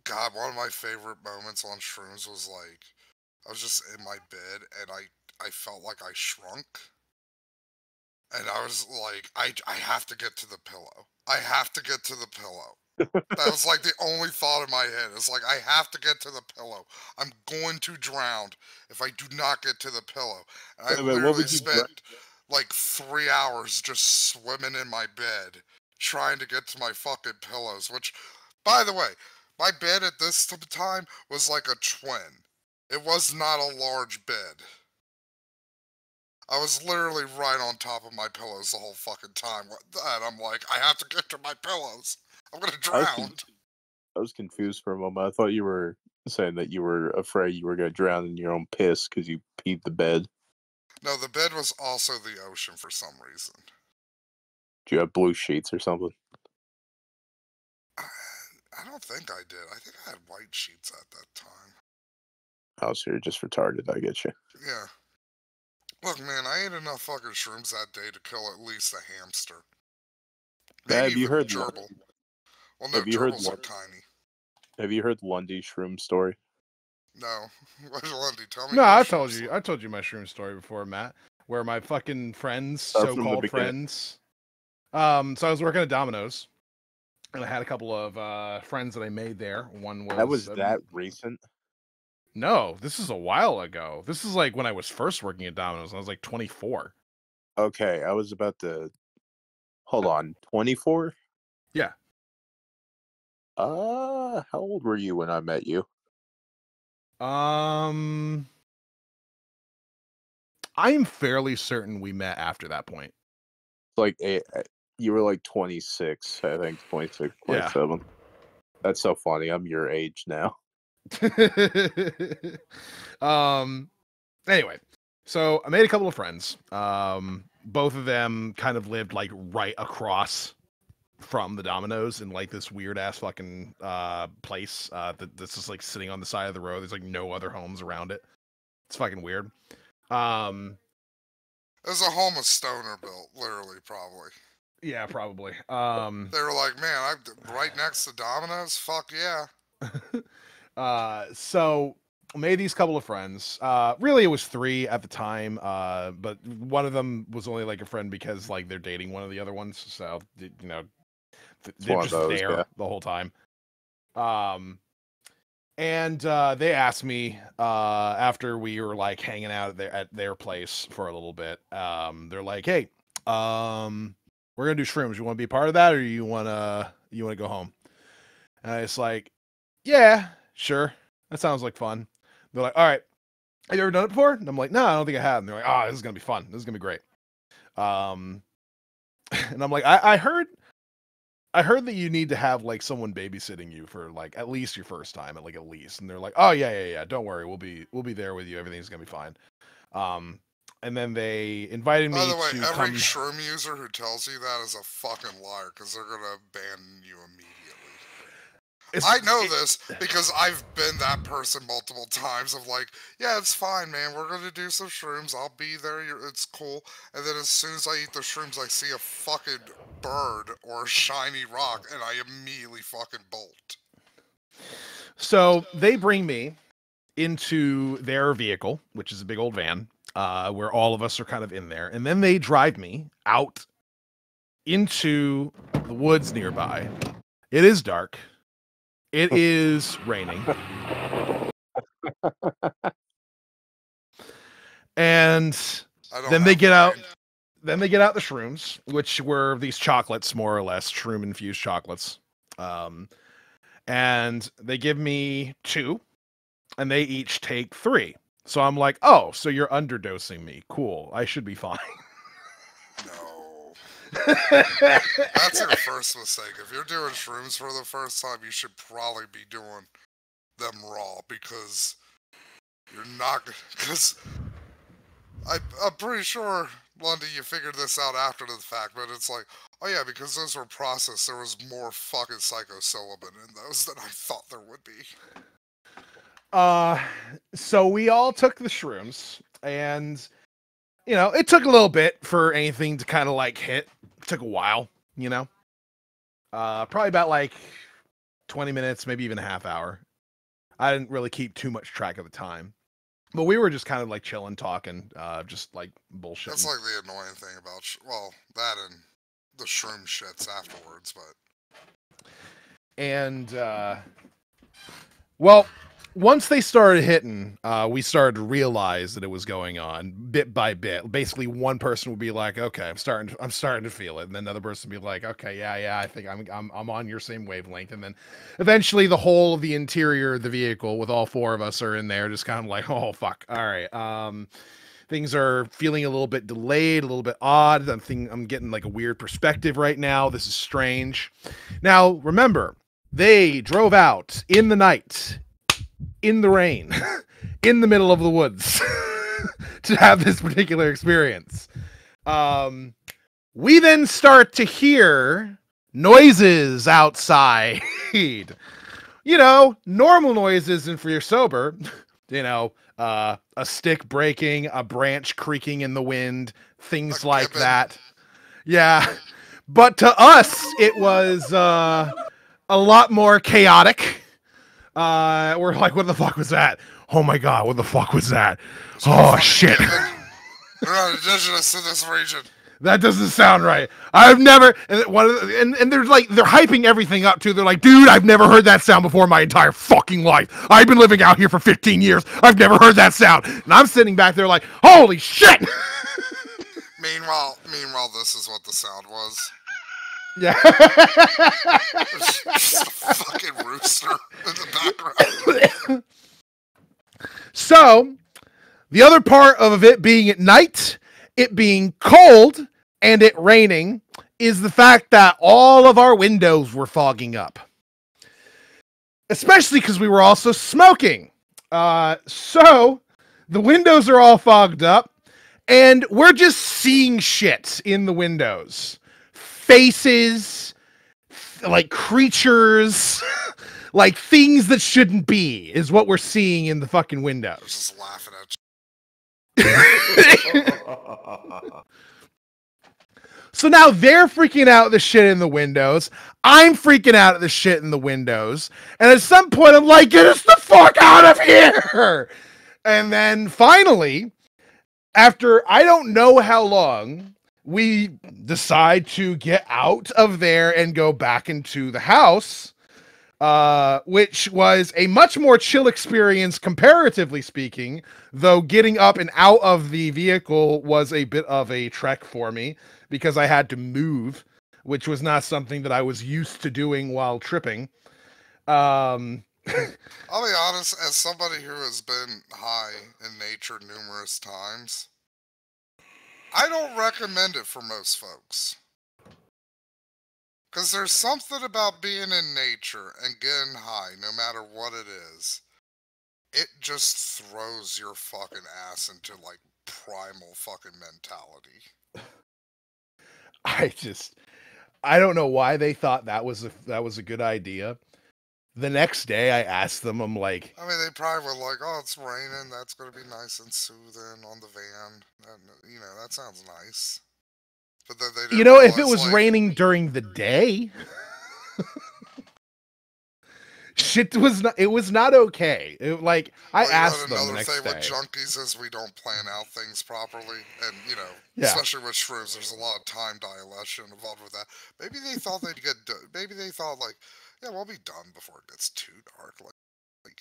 God, one of my favorite moments on shrooms was like I was just in my bed and I felt like I shrunk and I was like I have to get to the pillow. I have to get to the pillow. That was like the only thought in my head. It's like I have to get to the pillow. I'm going to drown if I do not get to the pillow. And I Wait, what literally would you drown? spent like 3 hours just swimming in my bed trying to get to my fucking pillows, which, by the way, my bed at this time was like a twin. It was not a large bed. I was literally right on top of my pillows the whole fucking time. And I'm like, I have to get to my pillows. I'm gonna I was drown. I was confused for a moment. I thought you were saying that you were afraid you were going to drown in your own piss because you peed the bed. No, the bed was also the ocean for some reason. Do you have blue sheets or something? I don't think I did. I think I had white sheets at that time. Oh, so you're just retarded. I get you. Yeah. Look, man, I ate enough fucking shrooms that day to kill at least a hamster. Maybe Have you even a heard? gerbil. Well, no, Have you heard? gerbils are tiny. Have you heard Lundy shroom story? No. Lundy, tell me No, your I shroom told you. story. I told you my shroom story before, Matt. Where my fucking friends, Start from the so-called beginning. friends. So I was working at Domino's, and I had a couple of friends that I made there. One was That was that recent. No, this is a while ago. This is like when I was first working at Domino's. I was like 24. Okay, I was about to. Hold on, 24. Yeah. How old were you when I met you? I'm fairly certain we met after that point. Like you were like 26, I think 26, Yeah. 27. That's so funny. I'm your age now. Anyway, so I made a couple of friends. Both of them kind of lived like right across from the Domino's in like this weird ass fucking place that's just like sitting on the side of the road. There's like no other homes around it. It's fucking weird. There's a home a stoner built, literally, probably. Yeah, probably. They were like, man, I'm right next to Domino's? Fuck yeah. So made these couple of friends. Really it was three at the time. But one of them was only like a friend because like they're dating one of the other ones. So you know, they're just those, there yeah. the whole time. And they asked me after we were like hanging out at their place for a little bit. They're like, "Hey, we're gonna do shrooms. You want to be a part of that, or you wanna go home?" And it's like, "Yeah, sure. That sounds like fun." They're like, "All right, have you ever done it before?" And I'm like, "No, I don't think I have." And they're like, "Oh, this is gonna be fun. This is gonna be great." And I'm like, I heard that you need to have like someone babysitting you for like at least your first time, at least. And they're like, "Oh yeah. Don't worry, we'll be there with you. Everything's gonna be fine." And then they invited me By the way, to every come. shroom user who tells you that is a fucking liar, because they're gonna abandon you immediately. I know this because I've been that person multiple times of like, yeah, it's fine, man. We're gonna do some shrooms. I'll be there. It's cool. And then as soon as I eat the shrooms, I see a fucking bird or a shiny rock, and I immediately fucking bolt. So they bring me into their vehicle, which is a big old van, where all of us are kind of in there, and then they drive me out into the woods nearby. It is dark. It is raining. And then they get out. Then they get out the shrooms, which were these chocolates, more or less, shroom infused chocolates. And they give me 2, and they each take 3. So I'm like, oh, so you're underdosing me. Cool. I should be fine. No. That's your first mistake. If you're doing shrooms for the first time, you should probably be doing them raw, because you're not. Because I'm pretty sure, Lundy, you figured this out after the fact, but it's like, oh yeah, because those were processed, there was more fucking psilocybin in those than I thought there would be. So we all took the shrooms, and you know, it took a little bit for anything to kind of like hit. It took a while, you know. Probably about like 20 minutes, maybe even a half hour. I didn't really keep too much track of the time. But we were just kind of like chilling, talking, just like bullshit. That's like the annoying thing about, that and the shroom shits afterwards, but. And, well, once they started hitting, we started to realize that it was going on bit by bit. Basically, one person would be like, "Okay, I'm starting to feel it," and then another person would be like, "Okay, yeah, I think I'm on your same wavelength." And then eventually, the whole of the interior of the vehicle, with all four of us, are in there, just kind of like, "Oh fuck, all right." Things are feeling a little bit delayed, a little bit odd. I'm getting like a weird perspective right now. This is strange. Now, remember, they drove out in the night, in the rain, in the middle of the woods to have this particular experience. We then start to hear noises outside. Normal noises, and for you're sober, a stick breaking, a branch creaking in the wind, things like that. Yeah. But to us, it was a lot more chaotic. We're like, what the fuck was that? Oh my god, what the fuck was that? Oh shit. They're not indigenous to this region. That doesn't sound right. I've never, and they're like, they're hyping everything up too. They're like, dude, I've never heard that sound before in my entire fucking life. I've been living out here for 15 years. I've never heard that sound. And I'm sitting back there like, holy shit. Meanwhile, this is what the sound was. Yeah. Just a fucking rooster in the background. So, the other part of it being at night, it being cold, and it raining, is the fact that all of our windows were fogging up. Especially because we were also smoking. So, the windows are all fogged up, and we're just seeing shit in the windows. Faces, like creatures, like things that shouldn't be, is what we're seeing in the fucking windows. Just laughing at you. So now they're freaking out at the shit in the windows. I'm freaking out at the shit in the windows. And at some point, I'm like, get us the fuck out of here. And then finally, after I don't know how long, we decide to get out of there and go back into the house, which was a much more chill experience, comparatively speaking, though getting up and out of the vehicle was a bit of a trek for me because I had to move, which was not something that I was used to doing while tripping. I'll be honest, as somebody who has been high in nature numerous times, I don't recommend it for most folks. Because there's something about being in nature and getting high, no matter what it is. It just throws your fucking ass into, like, primal fucking mentality. I don't know why they thought that was a good idea. The next day I asked them, I'm like, I mean, they probably were like, oh, it's raining, that's going to be nice and soothing on the van. And, that sounds nice. But then they didn't if it was raining during the day, shit was not okay. I asked them the next day. Another thing with junkies is we don't plan out things properly. And, especially with shrooms, there's a lot of time dilation involved with that. Maybe they thought yeah, we'll be done before it gets too dark. Like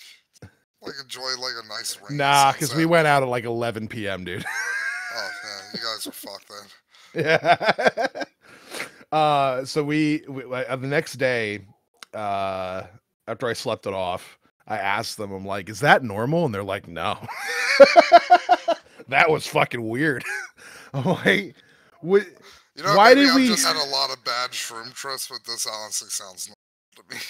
enjoy like a nice rain. Nah, because we went out at like 11 p.m., dude. Oh, yeah, you guys are fucked then. Yeah. So we the next day, after I slept it off, I asked them, I'm like, is that normal? And they're like, no. That was fucking weird. I'm like, why did we... I've just had a lot of bad shroom trips, but this honestly sounds normal to me.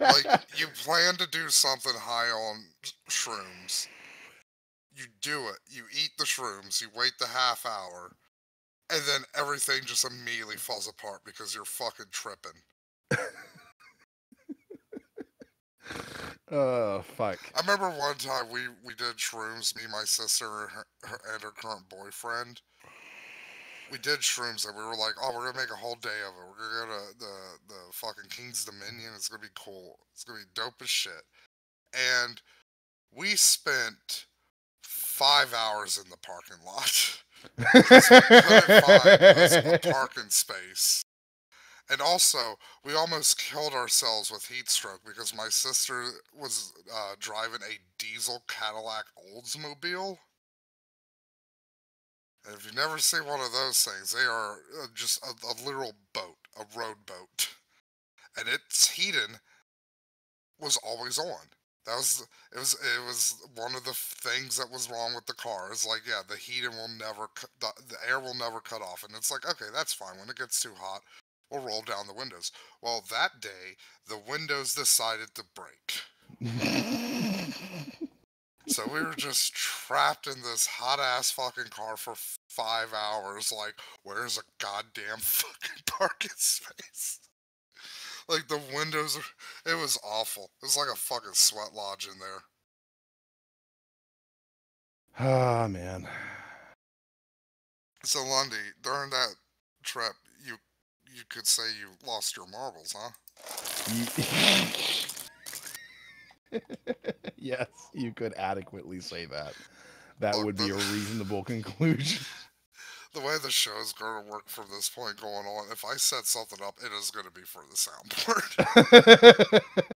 Like, you plan to do something high on shrooms. You do it. You eat the shrooms. You wait the half hour. And then everything just immediately falls apart because you're fucking tripping. Oh, fuck. I remember one time we did shrooms, me, my sister, and her current boyfriend. we did shrooms, and we were like, oh, we're gonna make a whole day of it. We're gonna go to the fucking King's Dominion. It's gonna be cool. It's gonna be dope as shit. And we spent 5 hours in the parking lot because we couldn't find us a parking space. And also, we almost killed ourselves with heat stroke because my sister was driving a diesel Cadillac Oldsmobile. And if you've never seen one of those things, they are just a literal boat, a road boat. And its heating was always on. It was one of the things that was wrong with the car. It's like, yeah, the heating will never, the air will never cut off. And it's like, okay, that's fine. When it gets too hot, we'll roll down the windows. Well, that day, the windows decided to break. So we were just trapped in this hot ass fucking car for 5 hours. Like, where's a goddamn fucking parking space? Like, the windows it was awful. It was like a fucking sweat lodge in there. Ah, man. So, Lundy, during that trip, you could say you lost your marbles, huh? Yes, you could adequately say that. That Look, would be a reasonable conclusion. The way the show is going to work from this point going on, if I set something up, it is going to be for the soundboard.